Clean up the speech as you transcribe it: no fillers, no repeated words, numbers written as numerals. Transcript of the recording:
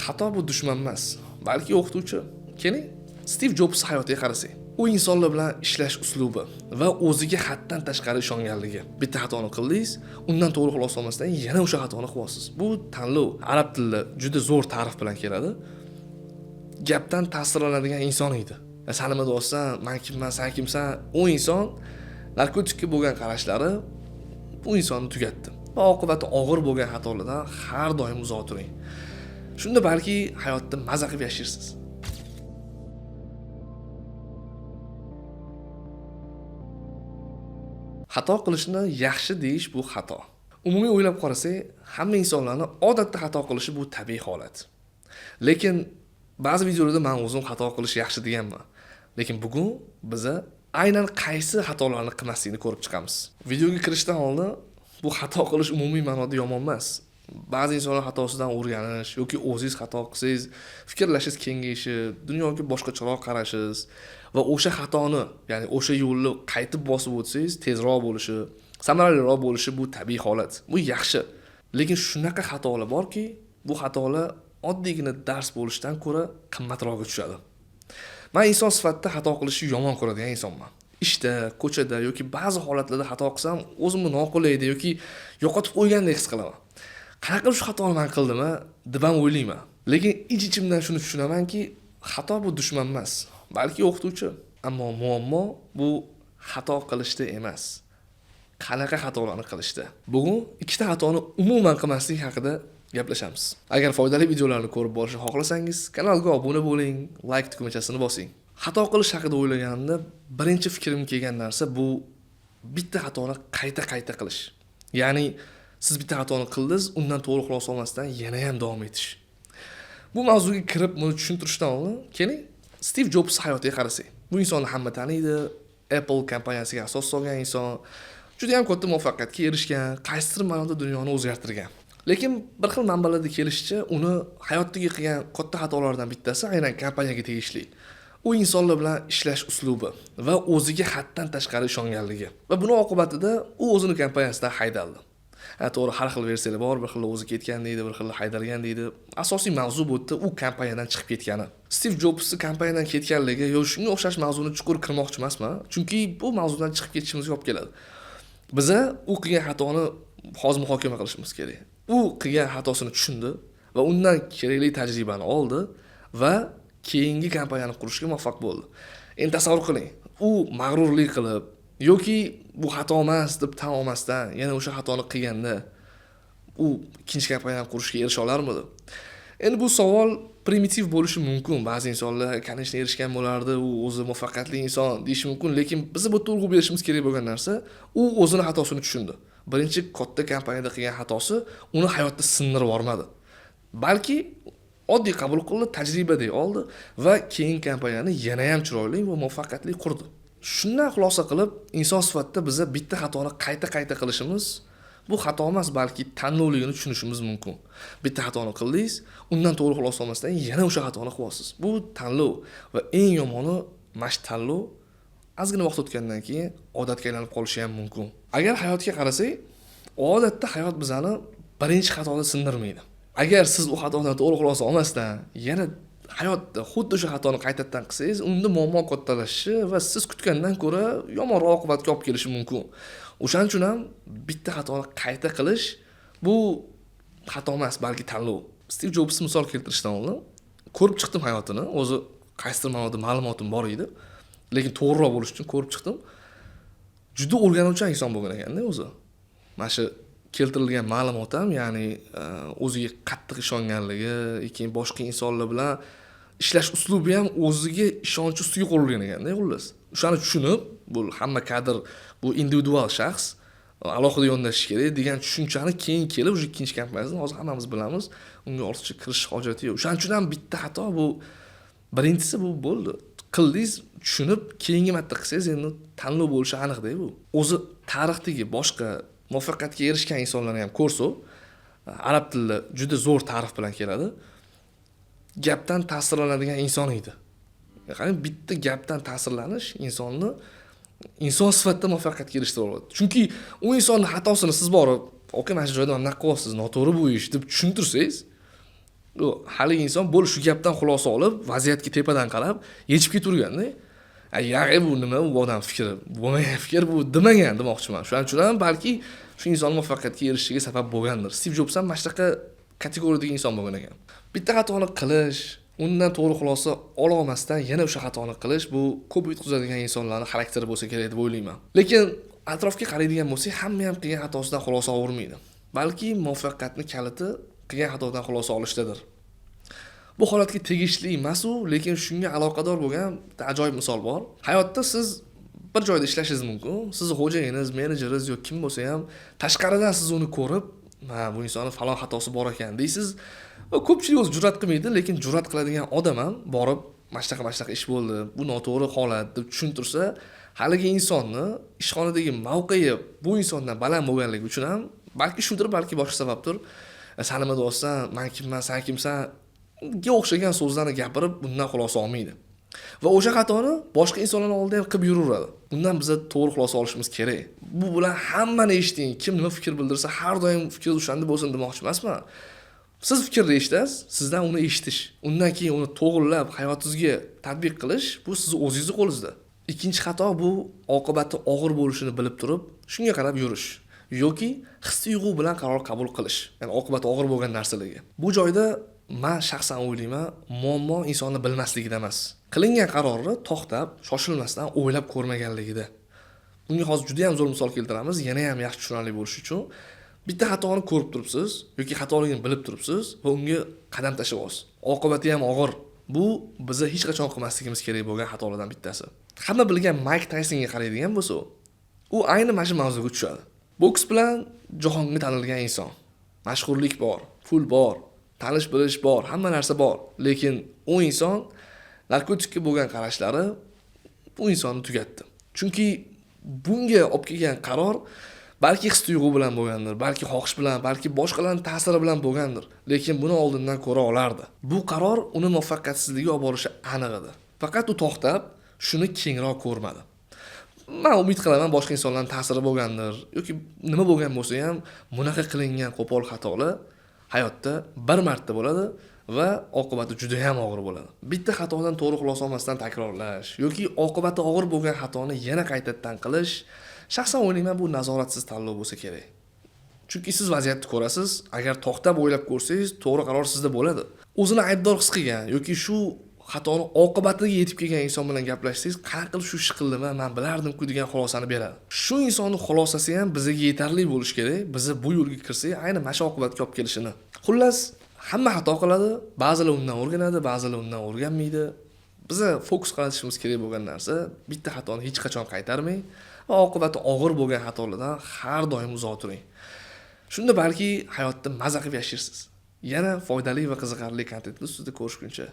Xato bu dushman emas, balki o'qituvchi. Keling, Stiv Jobs hayotiga qarasak. U insonlar bilan ishlash uslubi va o'ziga haddan tashqari ishonganligi. Bitta xatoni qildingiz, undan to'g'ri xulosa olmasdan yana o'sha xatoni qilyapsiz. Bu tanlov arab tilida juda zo'r ta'rif bilan keladi. Gapdan ta'sirlanadigan inson edi. San nima deyapsan, men kimman, sen kimsan? U inson narkotikka bo'lgan qarashlari bu insonni tugatdi. Va oqibati og'ir bo'lgan xatolardan har doim uzoq turing. Shunda balki hayotda maza qilib yashaysiz. Xato qilishni yaxshi deyish bu xato. Umumiy o'ylab qarasak, hamma insonlarning odatda xato qilishi bu tabiiy holat. Lekin ba'zi videolarda men o'zim xato qilish yaxshi deganman. Lekin bugun biza aynan qaysi xatolarni qilmasligini ko'rib chiqamiz. Videoga kirishdan oldin bu xato qilish umumiy ma'noda yomon emas. Ba'zi insonlar xatosidan o'rganish yoki o'zingiz xato qilsangiz, fikrlashingiz kengayishib, dunyoga boshqacharoq qarashingiz va o'sha xatoni, ya'ni o'sha yo'lni qaytib bosib o'tsangiz, tezroq bo'lishi, samaraliroq bo'lishi bu tabiiy holat. Bu yaxshi. Lekin shunaqa xatolar borki, bu xatolar oddiygina dars bo'lishdan ko'ra qimmatroqga tushadi. Men inson sifatida xato qilishni yomon ko'radigan insonman. Ishda, ko'chada yoki ba'zi holatlarda xato qilsam, o'zimni noqulayda yoki yo'qotib qo'ygandek his qilaman. Qanaqa shu xatoni men qildim deb ham o'ylayman. Lekin ich-ichimdan shuni tushunamanki, xato bu dushman emas, balki o'qituvchi. Ammo muammo bu xato qilishda emas. Qanaqa xatolarni qilishda. Bugun ikkita xatoni umuman qilmaslik haqida gaplashamiz. Agar foydali videolarni ko'rib borishni xohlasangiz, kanalga obuna bo'ling, like tugmachasini bosing. Xato qilish haqida o'ylaganimda birinchi fikrim kelgan narsa bu bitta xatoni qayta qilish. Ya'ni siz bitta xatoni qildingiz, undan to'g'ri xulosa olmasdan yana ham davom etish. Bu mavzuga kirib buni tushuntirishdan oldin, keling, Stiv Jobs hayotiga qarasak. Bu insonni hamma taniydi. Apple kompaniyasiga asos solgan inson, juda ham katta muvaffaqiyatga erishgan, qaysidir ma'noda dunyoni o'zgartirgan. Lekin bir xil manbalarda kelishicha, uni hayotdagi qilgan katta xatolardan bittasi aynan kompaniyaga tegishli. U insonlar bilan ishlash uslubi va o'ziga haddan tashqari ishonganligi. Va buning oqibatida u o'zini kompaniyasidan haydaldi. To'g'ri, har xil versiyalar bor, bir xil o'zi ketgan deydi, bir xil haydalgan deydi. Asosiy mavzu bu yerda u kompaniyadan chiqib ketgani. Stiv Jobs kompaniyadan ketganligi yoki shunga o'xshash mavzuni chuqur kirmoqchi emasman, chunki bu mavzudan chiqib ketishimizga olib keladi. Biza u qilgan xatoni hozir muhokama qilishimiz kerak. U qilgan xatosini tushundi va undan kerakli tajribani oldi va keyingi kompaniyani qurishga muvaffaq bo'ldi. Endi tasavvur qiling, u mag'rurlik qilib yoki bu xato emas deb tan olmasdan yana o'sha xatoni qilganda u ikkinchi kompaniyani qurishga erisha olarmidi? Endi bu savol primitiv bo'lishi mumkin. Ba'zi insonlar kanishni erishgan bo'lardi, u o'zi muvaffaqiyatli inson deyish mumkin, lekin biz bu to'g'ri berishimiz kerak bo'lgan narsa, u o'zini xatosini tushundi. Birinchi katta kompaniyada qilgan xatosi uni hayotda sindirib yormadi. Balki oddiy qabul qildi, tajribadek oldi va keyin kompaniyani yana ham chiroyli va muvaffaqiyatli qurdi. Shundan xulosa qilib, inson sifatida biza bitta xatoni qayta qilishimiz bu xato emas, balki tanlovligini tushunishimiz mumkin. Bitta xatoni qildingiz, undan to'g'ri xulosa olmasdan yana o'sha xatoni qilyapsiz. Bu tanlov va eng yomoni mash tanlov ozgina vaqt o'tgandan keyin odatga aylanib qolishi ham mumkin. Agar hayotga qarasak, odatda hayot bizani birinchi xatoda sindirmaydi. Agar siz u xatodan to'g'ri xulosa olmasdan yana hayotda xuddi o'sha xatoni qaytadan qilsangiz, unda muammo kattalashishi va siz kutgandan ko'ra yomonroq oqibatga olib kelishi mumkin. O'shaning uchun ham bitta xatoni qayta qilish bu xato emas, balki tanlov. Stiv Jobs misol keltirishdan oldin ko'rib chiqdim hayotini, o'zi qaysidir ma'noda ma'lumotim bor edi, lekin to'g'riroq bo'lish uchun ko'rib chiqdim. Juda o'rganuvchan inson bo'lgan ekanda o'zi. Mana shu keltirilgan ma'lumot ham, ya'ni o'ziga qattiq ishonganligi, keyin boshqa insonlar bilan ishlash uslubi ham o'ziga ishonch ustiga qurilgan ekanda, xullas. O'shani tushunib, bu hamma kadr, bu individual shaxs alohida yondashish kerak degan tushunchani keyin kelib, o'sha ikkinchi kompaniyasini hozir hammamiz bilamiz, unga ortiqcha kirish hojati yo'q. O'shaning uchun ham bitta xato bu birinchisi bu bo'ldi. Qildingiz, tushunib, keyingi marta qilsangiz endi tanlov bo'lishi aniq-da bu. O'zi tarixdagi boshqa muvaffaqiyatga erishgan insonlarni ham ko'rsa, arab tilida juda zo'r ta'rif bilan keladi. Gapdan ta'sirlanadigan inson edi. Ya'ni bitta gapdan ta'sirlanish insonni inson sifatida muvaffaqiyatga erishtirib oladi. Chunki u insonning xatosini siz borib, "Oka, mana shu joyda nima qilyapsiz? Noto'g'ri bu ish" deb tushuntirsangiz, Haligi inson bo'l shu gapdan xulosa olib, vaziyatga tepadan qarab, yechib keturganda, "Ya'g'i bu nima, bu odam fikri, bo'lmagan fikr bu" demagan demoqchiman. Shuning uchun ham balki shu inson muvaffaqiyatga erishishiga sabab bo'lgandir. Stiv Jobs ham mana shunaqa kategoriyadagi inson bo'lgan ekan. Bitta xatoni qilish, undan to'g'ri xulosa ola olmasdan yana o'sha xatoni qilish bu ko'p yutqizadigan insonlarning xarakteri bo'lsa kerak deb o'ylayman. Lekin atrofga qaraydigan bo'lsak, hamma ham qilgan xatosidan xulosa olmaydi. Balki muvaffaqiyatning kaliti qilgan xatodan xulosa olishdadir. Bu holatga tegishli emas-u, lekin shunga aloqador bo'lgan ajoyib misol bor. Hayotda siz bir joyda ishlashingiz mumkin. Sizni xo'jayingiz, menejeringiz yoki kim bo'lsa ham tashqaridan siz uni ko'rib, "Ha, bu insonning falon xatosi bor ekan" deysiz. Ko'pchilik o'zi jur'at qilmaydi, lekin jur'at qiladigan odam ham borib, "Mana shunaqa ish bo'ldi, bu noto'g'ri holat" deb tushuntirsa, haligi insonni ishxonadagi mavqei bu insondan baland bo'lganligi uchun ham balki shudir, balki boshqa sababdir. "San nima deyapsan? Men kimman, sen kimsan?" ga o'xshagan so'zlarni gapirib, bundan xulosa olmaydi. Va o'sha xatoni boshqa insonlarning oldida ham qilib yuraveradi. Bundan biz to'g'ri xulosa olishimiz kerak. Bu bilan hammani eshiting, kim nima fikr bildirsa, har doim fikr o'shanda bo'lsin demoqchi emasman. Siz fikrni eshitasiz, sizdan uni eshitish, undan keyin uni to'g'rilab hayotingizga tatbiq qilish bu sizning o'zingizning qo'lingizda. Ikkinchi xato bu oqibati og'ir bo'lishini bilib turib, shunga qarab yurish yoki his-tuyg'u bilan qaror qabul qilish. Ya'ni oqibati og'ir bo'lgan narsalarga. Bu joyda men shaxsan o'ylayman, muammo insonni bilmasligida emas. Qilingan qarorni to'xtab, shoshilmasdan o'ylab ko'rmaganligida. Bunga hozir juda ham zo'r misol keltiramiz, yana ham yaxshi tushunarli bo'lishi uchun. Bitta xatoni ko'rib turibsiz yoki xatoligini bilib turibsiz va unga qadam tashlaysiz. Oqibati ham og'ir. Bu bizni hech qachon qilmasligimiz kerak bo'lgan xatolardan bittasi. Hamma bilgan Mike Taysonga qaraydigan bo'lsa, u ayni mana shu mavzuga tushadi. Boks bilan jahonga tanilgan inson. Mashhurlik bor, pul bor, tanish bilish bor, hamma narsa bor. Lekin u inson narkotikka bo'lgan qarashlari bu insonni tugatdi. Chunki bunga olib kelgan qaror balki his-tuyg'u bilan bo'lgandir, balki xohish bilan, balki boshqalarning ta'siri bilan bo'lgandir. Lekin buni oldindan ko'ra olardi. Bu qaror uni muvaffaqiyatsizlikka olib borishi aniq edi. Faqat u to'xtab, shuni kengroq ko'rmadi. Men umid qilaman boshqa insonlarning ta'siri bo'lgandir yoki nima bo'lgan bo'lsa ham bunaqa qilingan qo'pol xatolar hayotda bir marta bo'ladi va oqibati juda ham og'ir bo'ladi. Bitta xatodan to'g'ri xulosa olmasdan takrorlash yoki oqibati og'ir bo'lgan xatoni yana qaytadan qilish, shaxsan o'ylayman bu nazoratsiz tanlov bo'lsa kerak. Chunki siz vaziyatni ko'rasiz, agar to'xtab o'ylab ko'rsangiz, to'g'ri qaror sizda bo'ladi. O'zini aybdor his qilgan yoki shu xatoni oqibatiga yetib kelgan inson bilan gaplashsangiz, qanaqa qilib shu ish qildimi, men bilardim-ku degan xulosani beradi. Shu insonning xulosasi ham bizga yetarli bo'lishi kerak. Biz bu yo'lga kirsak, ayni mana shu oqibatga olib kelishini. Xullas, hamma xato qiladi, ba'zilar undan o'rganadi, ba'zilar undan o'rganmaydi. Biz fokus qilinishimiz kerak bo'lgan narsa bitta xatoni hech qachon qaytarmang va oqibati og'ir bo'lgan xatolardan har doim uzoq turing. Shunda balki hayotda maza qilib yashaysiz. Yana foydali va qiziqarli kontentni ustida ko'rishguncha